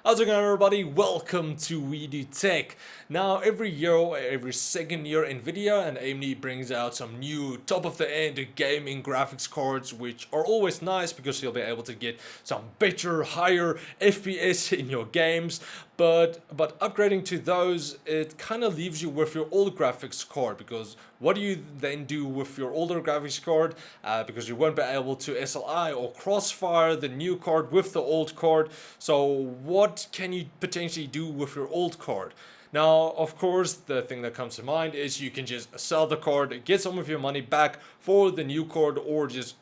How's it going, everybody? Welcome to We Do Tech. Now, every year or every second year, Nvidia and AMD brings out some new top-of-the-end gaming graphics cards, which are always nice because you'll be able to get some better, higher FPS in your games. But upgrading to those, it kind of leaves you with your old graphics card, because what do you then do with your older graphics card? Because you won't be able to SLI or Crossfire the new card with the old card. So what can you potentially do with your old card? Now, of course, the thing that comes to mind is you can just sell the card, get some of your money back for the new card, or just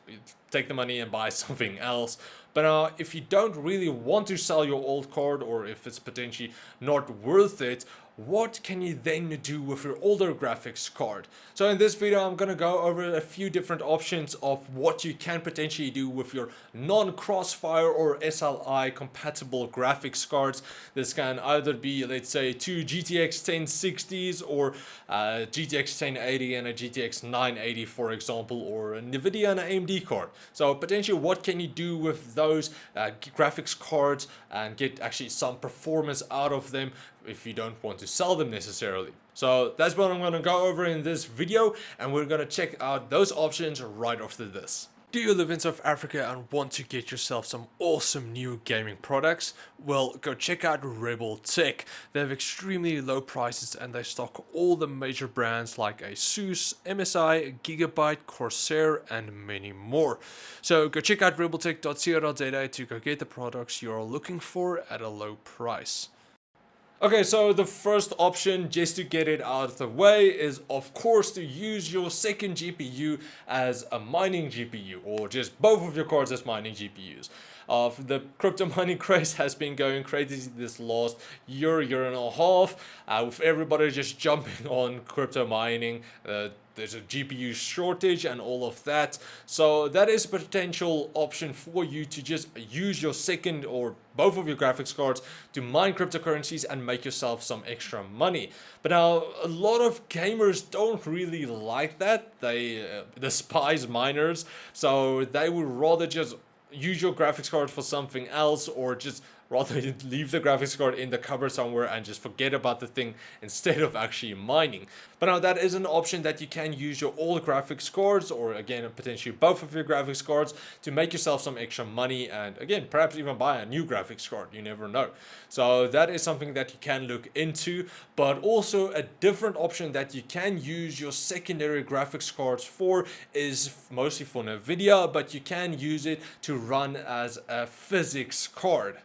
take the money and buy something else. But if you don't really want to sell your old card, or if it's potentially not worth it, what can you then do with your older graphics card? So in this video, I'm going to go over a few different options of what you can potentially do with your non-Crossfire or SLI compatible graphics cards. This can either be, let's say, two GTX 1060s or GTX 1080 and a GTX 980, for example, or a NVIDIA and an AMD card. So potentially, what can you do with those graphics cards and get actually some performance out of them if you don't want to sell them necessarily? So that's what I'm going to go over in this video, and we're going to check out those options right after this. Do you live in South Africa and want to get yourself some awesome new gaming products? Well, go check out Rebel Tech. They have extremely low prices and they stock all the major brands like ASUS, MSI, Gigabyte, Corsair, and many more. So go check out rebeltech.co.za to go get the products you are looking for at a low price. Okay, so the first option, just to get it out of the way, is of course to use your second GPU as a mining GPU, or just both of your cards as mining GPUs. The crypto mining craze has been going crazy this last year and a half, with everybody just jumping on crypto mining. There's a GPU shortage and all of that. So that is a potential option for you to just use your second or both of your graphics cards to mine cryptocurrencies and make yourself some extra money. But now, a lot of gamers don't really like that. They despise miners. So they would rather just use your graphics card for something else, or just rather leave the graphics card in the cupboard somewhere and just forget about the thing instead of actually mining. But now that is an option that you can use your old graphics cards, or again potentially both of your graphics cards, to make yourself some extra money, and again perhaps even buy a new graphics card. You never know. So that is something that you can look into. But also a different option that you can use your secondary graphics cards for is mostly for NVIDIA, but you can use it to run as a physics card.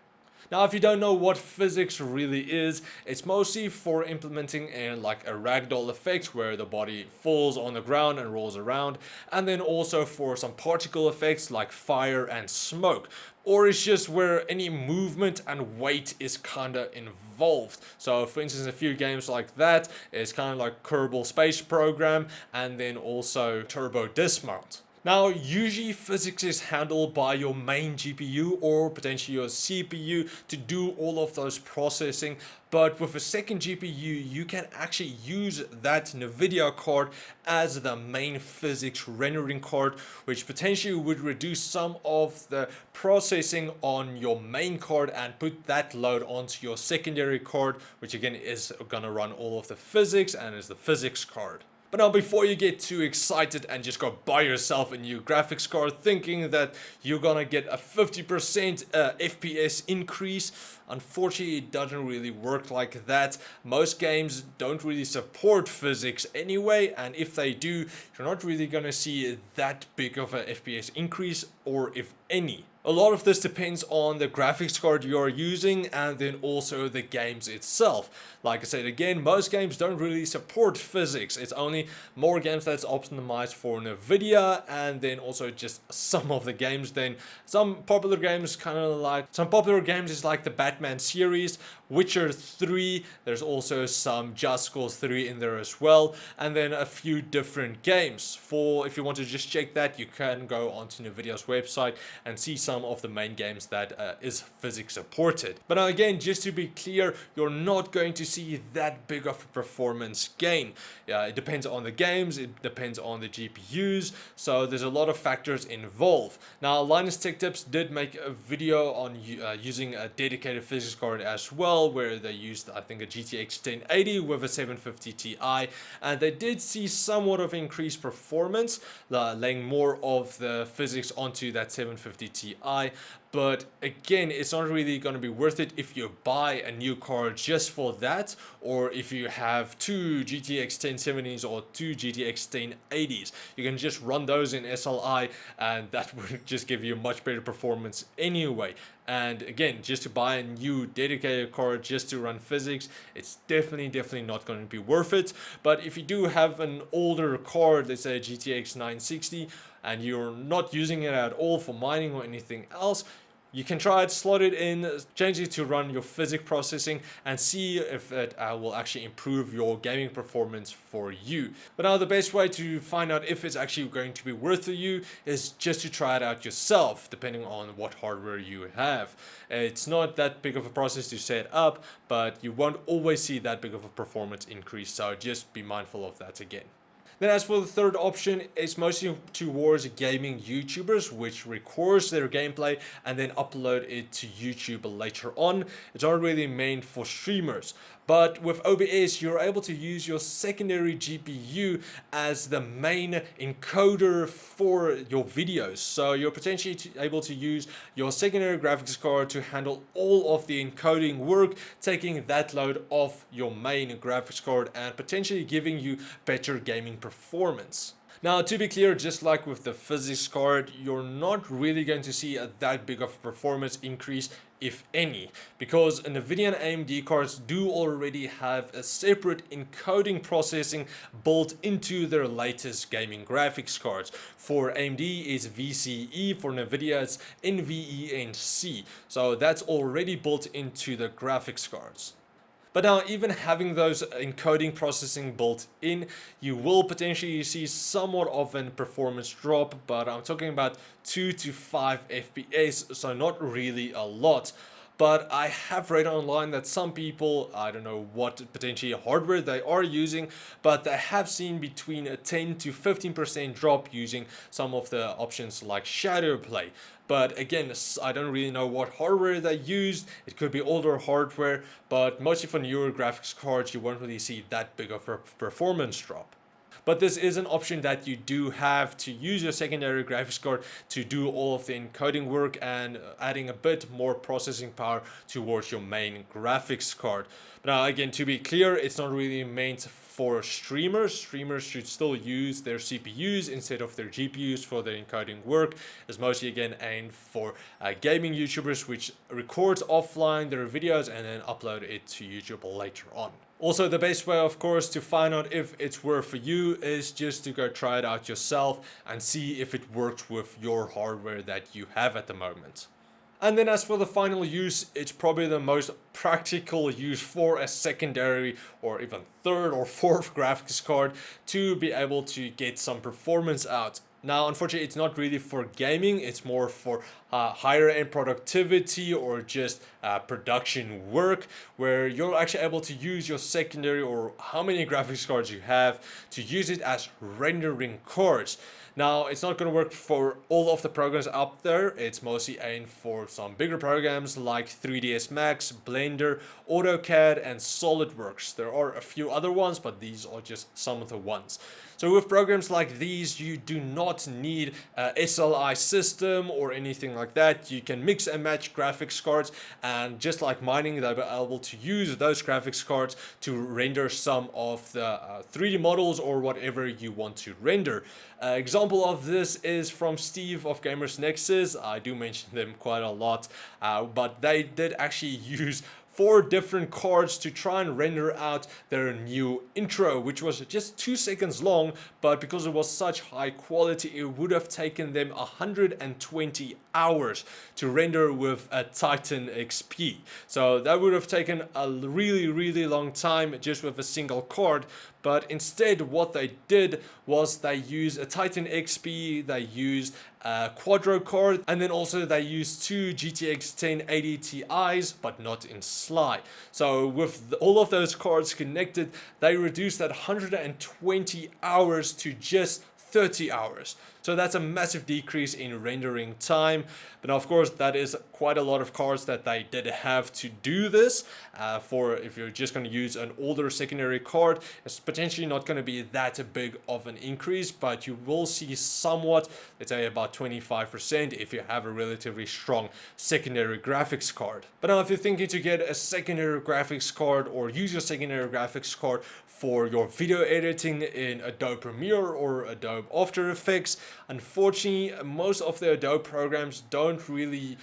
Now, if you don't know what physics really is, it's mostly for implementing like a ragdoll effect where the body falls on the ground and rolls around, and then also for some particle effects like fire and smoke. Or it's just where any movement and weight is kind of involved. So for instance, a few games like that is kind of like Kerbal Space Program and then also Turbo Dismount. Now, usually physics is handled by your main GPU or potentially your CPU to do all of those processing. But with a second GPU, you can actually use that NVIDIA card as the main physics rendering card, which potentially would reduce some of the processing on your main card and put that load onto your secondary card, which again is going to run all of the physics and is the physics card. But now, before you get too excited and just go buy yourself a new graphics card thinking that you're gonna get a 50% FPS increase, unfortunately it doesn't really work like that. Most games don't really support physics anyway, and if they do, you're not really gonna see that big of a FPS increase, or if any. A lot of this depends on the graphics card you're using and then also the games itself. Like I said again, most games don't really support physics. It's only more games that's optimized for NVIDIA, and then also just some of the games. Then some popular games is like the Batman series, Witcher 3, there's also some Just Cause 3 in there as well, and then a few different games. If you want to just check that, you can go onto NVIDIA's website and see some of the main games that is physics supported. But now again, just to be clear, you're not going to see that big of a performance gain. It depends on the games, it depends on the GPUs, so there's a lot of factors involved. Now, Linus Tech Tips did make a video on using a dedicated physics card as well, where they used, I think, a GTX 1080 with a 750 Ti, and they did see somewhat of increased performance, laying more of the physics onto that 750 Ti. But again, it's not really going to be worth it if you buy a new card just for that, or if you have two GTX 1070s or two GTX 1080s. You can just run those in SLI, and that would just give you much better performance anyway. And again, just to buy a new dedicated card just to run physics, it's definitely not going to be worth it. But if you do have an older card, let's say a GTX 960, and you're not using it at all for mining or anything else, you can try it, slot it in, change it to run your physics processing, and see if it will actually improve your gaming performance for you. But now the best way to find out if it's actually going to be worth for you is just to try it out yourself, depending on what hardware you have. It's not that big of a process to set up, but you won't always see that big of a performance increase, so just be mindful of that again. Then as for the third option, it's mostly towards gaming YouTubers, which records their gameplay and then upload it to YouTube later on. It's not really meant for streamers. But with OBS, you're able to use your secondary GPU as the main encoder for your videos. So you're potentially able to use your secondary graphics card to handle all of the encoding work, taking that load off your main graphics card and potentially giving you better gaming performance. Now, to be clear, just like with the physics card, you're not really going to see that big of a performance increase, if any, because NVIDIA and AMD cards do already have a separate encoding processing built into their latest gaming graphics cards. For AMD, it's pci-e, for NVIDIA, it's NVENC. So that's already built into the graphics cards. But now, even having those encoding processing built in, you will potentially see somewhat of a performance drop, but I'm talking about 2 to 5 FPS, so not really a lot. But I have read online that some people, I don't know what potentially hardware they are using, but they have seen between a 10 to 15% drop using some of the options like shadow play. But again, I don't really know what hardware they used. It could be older hardware, but mostly for newer graphics cards, you won't really see that big of a performance drop. But this is an option that you do have to use your secondary graphics card to do all of the encoding work and adding a bit more processing power towards your main graphics card. But now again, to be clear, it's not really meant for streamers. Streamers should still use their CPUs instead of their GPUs for their encoding work. It's mostly again aimed for gaming YouTubers, which records offline their videos and then upload it to YouTube later on. Also, the best way, of course, to find out if it's worth for you is just to go try it out yourself and see if it works with your hardware that you have at the moment. And then as for the final use, it's probably the most practical use for a secondary or even third or fourth graphics card to be able to get some performance out. Now, unfortunately, it's not really for gaming. It's more for higher end productivity or just production work, where you're actually able to use your secondary or how many graphics cards you have to use it as rendering cards. Now, it's not going to work for all of the programs out there. It's mostly aimed for some bigger programs like 3ds Max, Blender, AutoCAD, and SolidWorks. There are a few other ones, but these are just some of the ones. So with programs like these, you do not need a SLI system or anything like that. You can mix and match graphics cards, and just like mining, they'll be able to use those graphics cards to render some of the 3D models or whatever you want to render. Example of this is from Steve of Gamers Nexus. I do mention them quite a lot, but they did actually use 4 different cards to try and render out their new intro, which was just 2 seconds long, but because it was such high quality, it would have taken them 120 hours to render with a Titan XP. So that would have taken a really long time just with a single card. But instead, what they did was they used a Titan XP, they used a Quadro card, and then also they used 2 GTX 1080 Ti's, but not in SLI. So with all of those cards connected, they reduced that 120 hours to just 30 hours. So that's a massive decrease in rendering time. But now, of course, that is quite a lot of cards that they did have to do this. For if you're just going to use an older secondary card, it's potentially not going to be that big of an increase, but you will see somewhat, let's say about 25% if you have a relatively strong secondary graphics card. But now if you're thinking to get a secondary graphics card or use your secondary graphics card for your video editing in Adobe Premiere or Adobe After Effects, unfortunately most of the Adobe programs don't really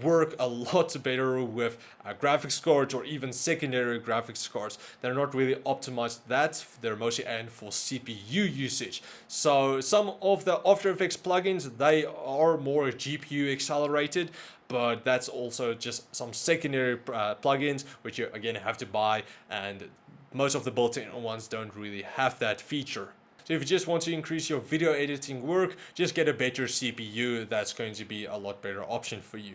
work a lot better with graphics cards or even secondary graphics cards. They're not really optimized that. They're mostly aimed for CPU usage. So some of the After Effects plugins, they are more GPU accelerated, but that's also just some secondary plugins which you again have to buy, and most of the built-in ones don't really have that feature. So if you just want to increase your video editing work, just get a better CPU. That's going to be a lot better option for you.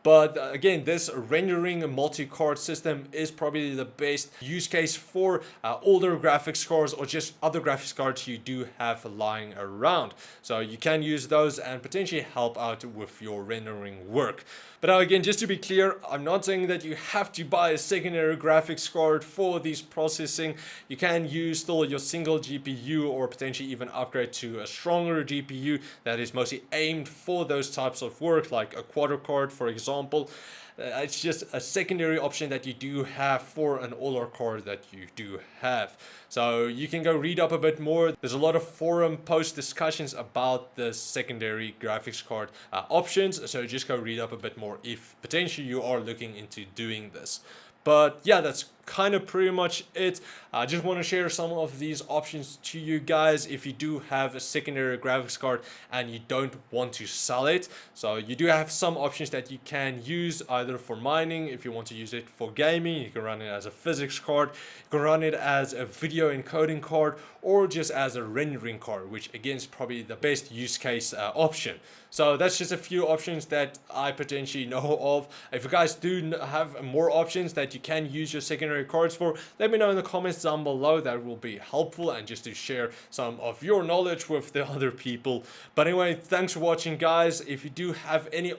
But again, this rendering multi-card system is probably the best use case for older graphics cards or just other graphics cards you do have lying around. So you can use those and potentially help out with your rendering work. But now again, just to be clear, I'm not saying that you have to buy a secondary graphics card for this processing. You can use still your single GPU or potentially even upgrade to a stronger GPU that is mostly aimed for those types of work, like a quad card, for example. It's just a secondary option that you do have for an older card that you do have. So you can go read up a bit more. There's a lot of forum post discussions about the secondary graphics card options. So just go read up a bit more if potentially you are looking into doing this. But yeah, that's kind of pretty much it. I just want to share some of these options to you guys if you do have a secondary graphics card and you don't want to sell it. So you do have some options that you can use either for mining. If you want to use it for gaming, you can run it as a physics card, you can run it as a video encoding card, or just as a rendering card, which again is probably the best use case option. So that's just a few options that I potentially know of. If you guys do have more options that you can use your secondary cards for, let me know in the comments down below. That will be helpful, and just to share some of your knowledge with the other people. But anyway, thanks for watching, guys. If you do have any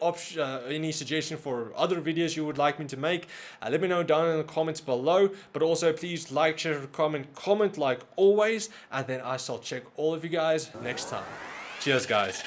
any suggestion for other videos you would like me to make, let me know down in the comments below. But also please like, share, comment like always, and then I shall check all of you guys next time. Cheers, guys.